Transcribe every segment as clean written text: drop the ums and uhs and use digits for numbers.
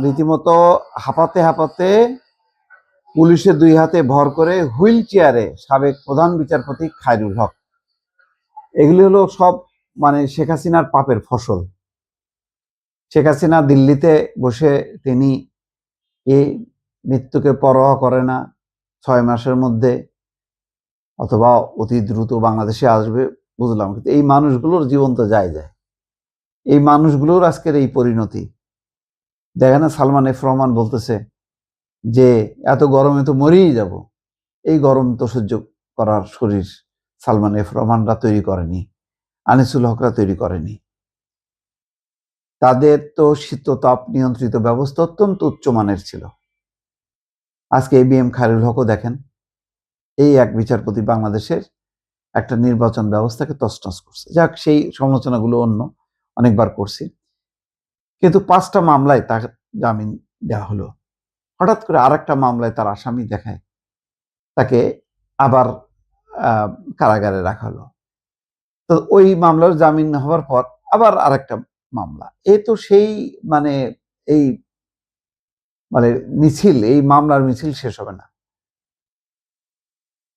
রীতিমতো হাঁপাতে হাঁপাতে পুলিশের দুই হাতে ভর করে হুইল চেয়ারে সাবেক প্রধান বিচারপতি খায়রুল হক। এগুলি হলো সব শেখ হাসিনার পাপের ফসল। শেখ হাসিনা দিল্লিতে বসে তিনি এই মৃত্যুকে পরোয়া করে না, 6 মাসের মধ্যে অথবা অতি দ্রুত বাংলাদেশে আসবে বুঝলাম, কিন্তু এই মানুষগুলোর জীবন তো যায়। এই মানুষগুলোর আজকের এই পরিণতি দেখে না। সালমান এফ রহমান বলতেছে যে এত গরমে তো মরেই যাব। এই গরম তো সহ্য করার শরীর সালমান এফ রহমানরা তৈরি করেনি, আনিসুল হকরা তৈরি করেনি। তাদের তো শীততাপ নিয়ন্ত্রিত ব্যবস্থা অত্যন্ত উচ্চমানের ছিল। আজকে ABM খায়রুল হকও দেখেন, এই এক বিচারপতি বাংলাদেশের একটা নির্বাচন ব্যবস্থাকে তছনছ করছে। যাক, সেই সমালোচনাগুলো অনেকবার করছি, কিন্তু 5টা মামলায় তাকে জামিন দেওয়া হলো। হঠাৎ করে আরেকটা মামলায় তার আসামি দেখায় তাকে আবার কারাগারে রাখা হলো। তো ওই মামলার জামিন হওয়ার পর আবার আরেকটা মামলা। এই তো সেই এই মিছিল, এই মামলার মিছিল শেষ হবে না,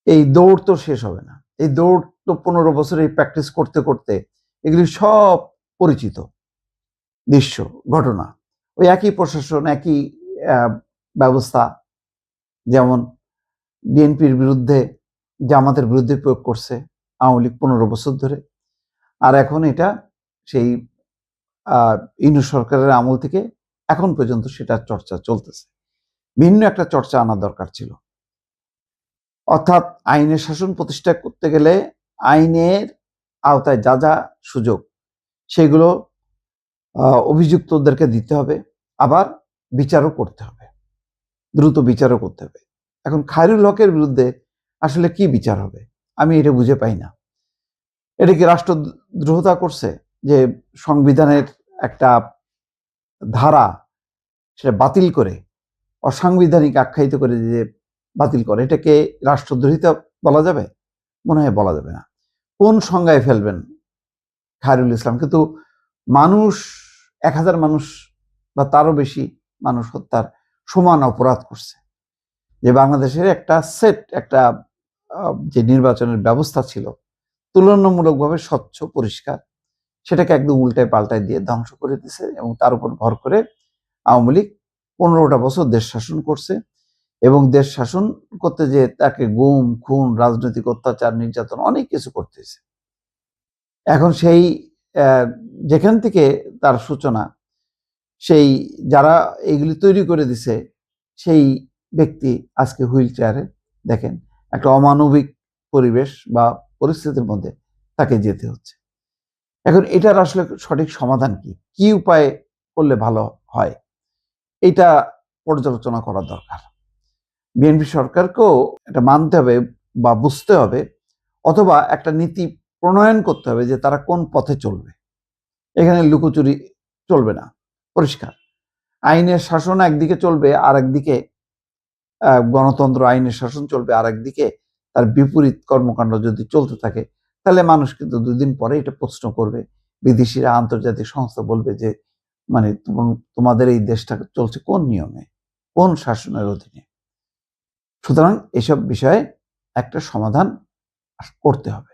এই দৌড় তো শেষ হবে না। এই দৌড় তো 15 বছর এই প্র্যাকটিস করতে করতে এগুলি সব পরিচিত দৃশ্য, ঘটনা। ওই একই প্রশাসন, একই ব্যবস্থা, যেমন বিএনপির বিরুদ্ধে জামাতের বিরুদ্ধে প্রয়োগ করছে আওয়ামী লীগ 15 বছর ধরে, আর এখন এটা সেই ইউনূস সরকারের আমল থেকে এখন পর্যন্ত সেটা চর্চা চলতেছে। ভিন্ন একটা চর্চা আনা দরকার ছিল। অর্থাৎ আইনের শাসন প্রতিষ্ঠা করতে গেলে আইনের আওতায় যা যা সুযোগ সেগুলো অভিযুক্তদেরকে দিতে হবে, আবার বিচারও করতে হবে, দ্রুত বিচারও করতে হবে। এখন খায়রুল হকের বিরুদ্ধে আসলে কি বিচার হবে আমি এটা বুঝে পাই না। এটা কি রাষ্ট্রদ্রোহতা করছে যে সংবিধানের একটা ধারা সেটা বাতিল করে, অসাংবিধানিক আখ্যায়িত করে যে বাতিল করে, এটাকে রাষ্ট্রদ্রোহিতা বলা যাবে? মনে হয় বলা যাবে না। কোন সংজ্ঞায় ফেলবেন খায়রুল ইসলাম? কিন্তু মানুষ 1000 মানুষ বা তারও বেশি মানুষ হত্যার সমান অপরাধ করছে। যে বাংলাদেশের একটা যে নির্বাচনের ব্যবস্থা ছিল তুলনামূলকভাবে স্বচ্ছ পরিষ্কার, সেটাকে একদম উল্টায় পাল্টায় দিয়ে ধ্বংস করে দিছে। এবং তার উপর ভর করে আওয়ামী লীগ 15টা বছর দেশ শাসন করছে, এবং দেশ শাসন করতে যে তাকে গুম খুন, রাজনৈতিক অত্যাচার, নির্যাতন অনেক কিছু করতেছে। এখন সেই যেখান থেকে তার সূচনা, সেই যারা এইগুলি তৈরি করে দিছে সেই ব্যক্তি আজকে হুইল চেয়ারে, দেখেন একটা অমানবিক পরিবেশ বা পরিস্থিতির মধ্যে তাকে যেতে হচ্ছে। এখন এটার আসলে সঠিক সমাধান কি উপায় করলে ভালো হয়, এটা পর্যালোচনা করা দরকার। বিএনপি সরকারকেও এটা মানতে হবে বা বুঝতে হবে, অথবা একটা নীতি প্রণয়ন করতে হবে যে তারা কোন পথে চলবে। এখানে লুকোচুরি চলবে না, পরিষ্কার। আইনের শাসন একদিকে চলবে, আর একদিকে গণতন্ত্র, আইনের শাসন চলবে, আর একদিকে তার বিপরীত কর্মকাণ্ড যদি চলতে থাকে, তাহলে মানুষ কিন্তু 2 দিন পরে এটা প্রশ্ন করবে। বিদেশিরা, আন্তর্জাতিক সংস্থা বলবে যে তোমাদের এই দেশটা চলছে কোন নিয়মে, কোন শাসনের অধীনে। সুতরাং এসব বিষয়ে একটা সমাধান করতে হবে।